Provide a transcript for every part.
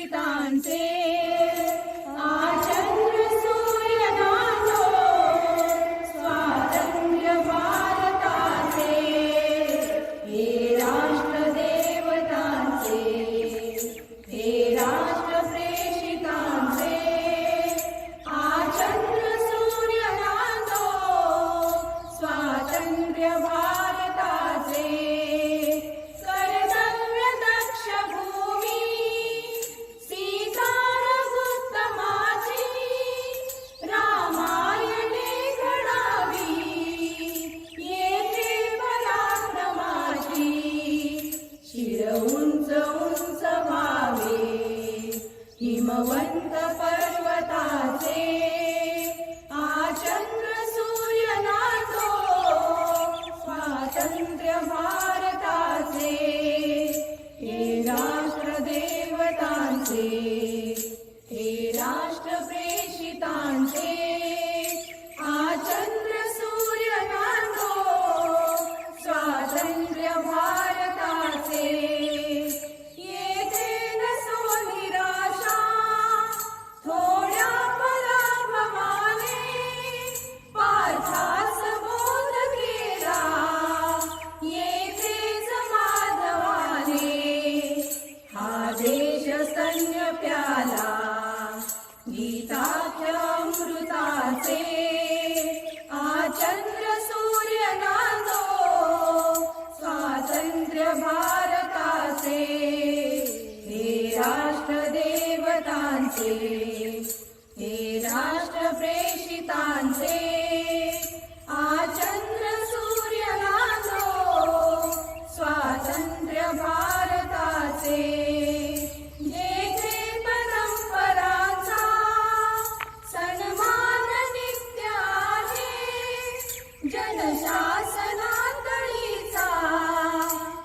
प्रेषितांचे आचंद्र सूर्य नांदो स्वातंत्र्य भारताचे हे राष्ट्र देवतांचे हे राष्ट्र प्रेषितांचे आचंद्र सूर्य नांदो स्वातंत्र्य भारताचे कर्तव्य दक्ष भूमी सीता रघुत्तमाची रामायणे घडावी येथे पराक्रमाची शिर उंच उंच व्हावे हिमवंत पर्वताचे आचंद्र सूर्य नांदो स्वातंत्र्य भारताचे हे राष्ट्र देवतांचे हे राष्ट्र प्रेषितांचे आचंद्र सूर्य नांदो स्वातंत्र्य भारताचे येथे नसो निराशा थोड्या पराभवाने पार्थास बोध केला येथेच माधवाने हा देश सैन्य प्याला गीताख्य अमृताचे आचंद्र सूर्य नांदो स्वातंत्र्य भारताचे हे राष्ट्र देवतांचे हे राष्ट्र प्रेषितांचे आचंद्र सूर्य नांदो स्वातंत्र्य भारताचे जेथे परंपरांचा सन्मान नित्य आहे जनशासनातळीचा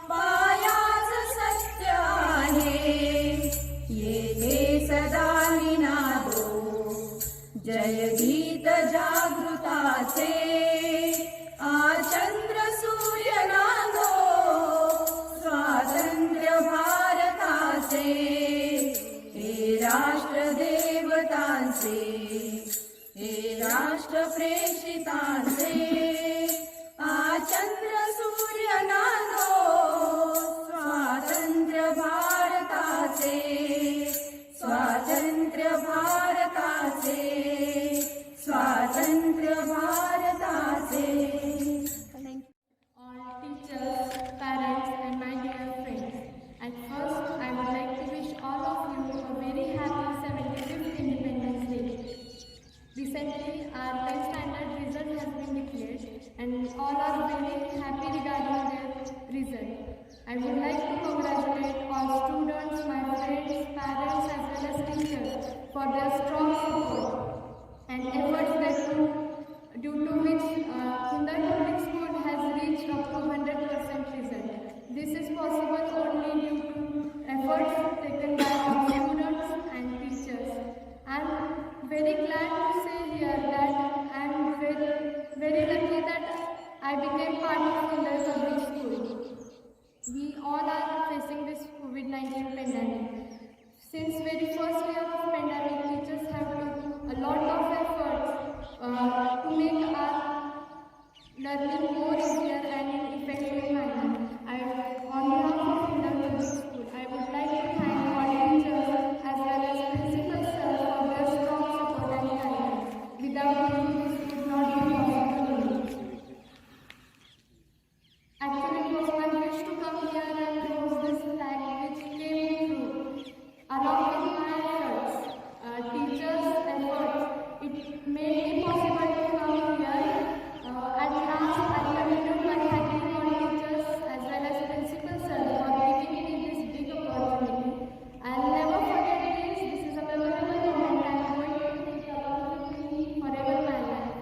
पायाच सत्य आहे येथे सदा निनादो जय गीत जागृताचे आचंद्र सूर्य नांदो स्वातंत्र्य भारताचे हे राष्ट्र देवतांचे हे राष्ट्र प्रेषितांचे आचंद्र सूर्य नांदो स्वातंत्र्य भारताचे स्वातंत्र्य भारताचे स्वातंत्र्य भारताचे All teachers, parents and my dear friends, at first I would like to wish all of you a very happy 75th Independence Day. Recently our 10th standard result has been declared and all are very happy regarding their result. I would like to congratulate all students, my friends, parents as well as teachers for their strong support and efforts that due to which Hindai Public School has reached up to 100% result. This is possible only due to efforts taken by our students and teachers. I am very glad to say here that I am very lucky that I became part of Hindai Public School. We all are facing this COVID-19 pandemic. Since very first year of pandemic, teachers have took a lot of efforts to make our learning more easier and in effective manner. On behalf of Hindai Public School, I would like to thank all teachers as well as principal sir for their strong support and guidance. Without you, this would not be possible. Actually, it was my wish to come here and raise this flag which came through. Along with my efforts, teachers' efforts, it made it possible to come here. At last, I continued my thank you to all teachers as well as principal sir for giving me this big opportunity. I'll never forget this. This is a memorable moment I'm going to take along with me forever my life.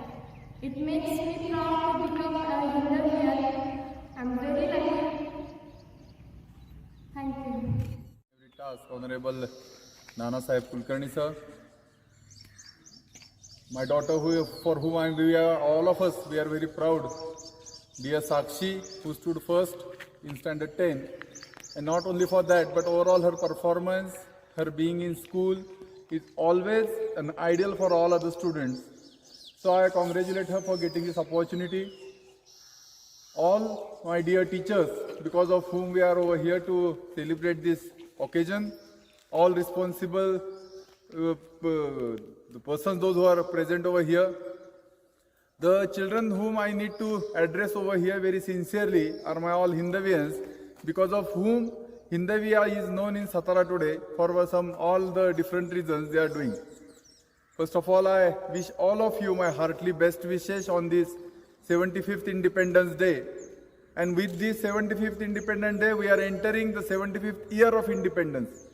It makes me proud to become a Hindaian. I'm very lucky. Thank you. Every task, Honorable Nana Sahib Kulkarni sir. My daughter, for whom we are, all of us, we are very proud. Dear Sakshi, who stood first in standard 10. And not only for that, but overall her performance, her being in school is always an ideal for all other students. So I congratulate her for getting this opportunity. All my dear teachers, because of whom we are over here to celebrate this occasion, all responsible the persons, those who are present over here, the children whom I need to address over here very sincerely are my all Hindavians, because of whom Hindavia is known in Satara today for all the different reasons they are doing. First of all, I wish all of you my heartily best wishes on this 75th Independence Day. And with this 75th Independence Day, we are entering the 75th year of independence.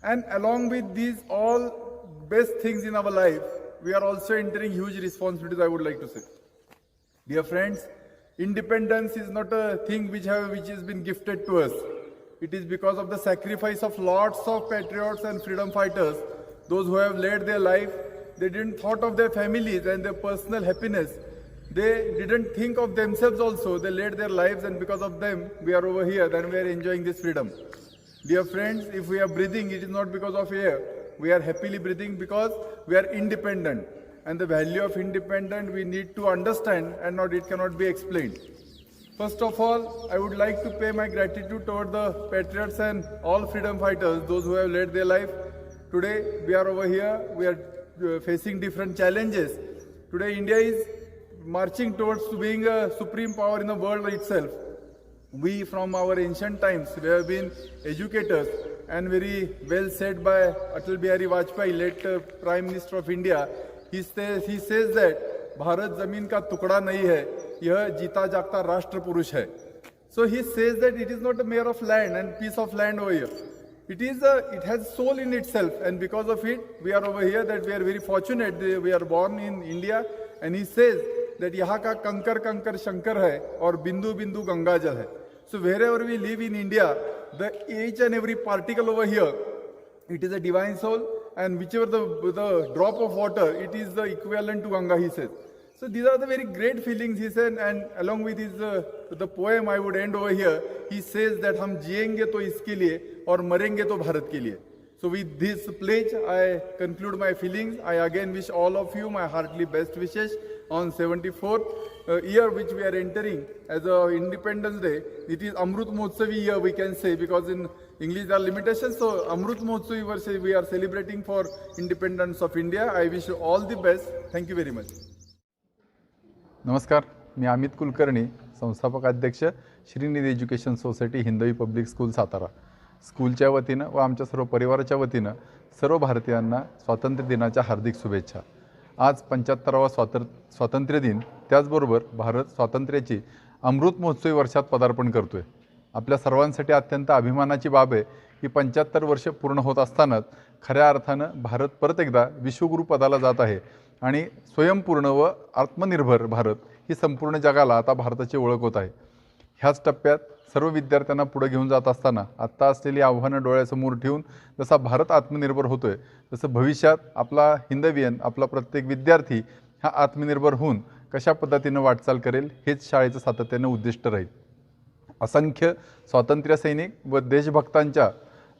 And along with these all best things in our life, we are also entering huge responsibilities, I would like to say. Dear friends, independence is not a thing which has been gifted to us. It is because of the sacrifice of lots of patriots and freedom fighters, those who have led their life. They didn't thought of their families and their personal happiness. They didn't think of themselves also. They led their lives, and because of them, we are over here and we are enjoying this freedom. Dear friends, if we are breathing, it is not because of air. We are happily breathing because we are independent. And the value of independence we need to understand, and it cannot be explained. First of all, I would like to pay my gratitude toward the patriots and all freedom fighters, those who have led their life. Today, we are over here, we are facing different challenges. Today, India is marching towards being a supreme power in the world itself. We, from our ancient times, we have been educators, and very well said by Atal Bihari Vajpayee, late Prime Minister of India. He says that Bharat Zamin ka tukda nahi hai, yah jita jagta Rashtra Purush hai. So he says that it is not a mere of land and piece of land over here. It has soul in itself, and because of it, we are over here, that we are very fortunate. We are born in India, and he says that यहाँ का कंकर कंकर शंकर है और बिंदु बिंदु गंगा जल है. So wherever we live in India, each and every particle over here, it is a divine soul, and whichever the drop of water, it is the equivalent to Ganga, he says. So these are the very great feelings, he said, and along with his the poem I would end over here, he says that हम जिएंगे तो इसके लिए और मरेंगे तो भारत के लिए. So with this pledge, I conclude my feelings. I again wish all of you my heartily best wishes on 74th year which we are entering as a Independence Day. It is Amrut Mahotsavi year, we can say, because in English there are limitations. So Amrut Mahotsavi we are celebrating for independence of India. I wish you all the best. Thank you very much. नमस्कार, मी अमित कुलकर्णी, संस्थापक अध्यक्ष Shrinidhi education society Hindavi public school Satara. स्कूलच्या वतीनं व आमच्या सर्व परिवाराच्या वतीनं सर्व भारतीयांना स्वातंत्र्य दिनाच्या हार्दिक शुभेच्छा. आज 75वा स्वातंत्र्य दिन, त्याचबरोबर भारत स्वातंत्र्याची अमृत महोत्सवी वर्षात पदार्पण करतोय. आपल्या सर्वांसाठी अत्यंत अभिमानाची बाब आहे की 75 वर्ष पूर्ण होत असतानाच खऱ्या अर्थानं भारत परत एकदा विश्वगुरू पदाला जात आहे आणि स्वयंपूर्ण व आत्मनिर्भर भारत ही संपूर्ण जगाला आता भारताची ओळख होत आहे. ह्याच टप्प्यात सर्व विद्यार्थ्यांना पुढे घेऊन जात असताना आत्ता असलेली आव्हानं डोळ्यासमोर ठेवून जसा भारत आत्मनिर्भर होतोय, तसं भविष्यात आपला हिंदवियन, आपला प्रत्येक विद्यार्थी हा आत्मनिर्भर होऊन कशा पद्धतीनं वाटचाल करेल, हेच शाळेचं सातत्यानं उद्दिष्ट राहील. असंख्य स्वातंत्र्य सैनिक व देशभक्तांच्या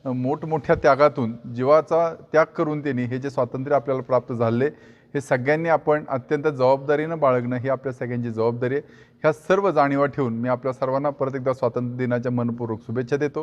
मोठमोठ्या त्यागातून, जीवाचा त्याग करून त्यांनी हे जे स्वातंत्र्य आपल्याला प्राप्त झाले, हे सगळ्यांनी आपण अत्यंत जबाबदारीनं बाळगणं ही आपल्या सगळ्यांची जबाबदारी आहे. ह्या सर्व जाणीवा ठेवून मी आपल्या सर्वांना परत एकदा स्वातंत्र्य दिनाच्या मनपूर्वक शुभेच्छा देतो.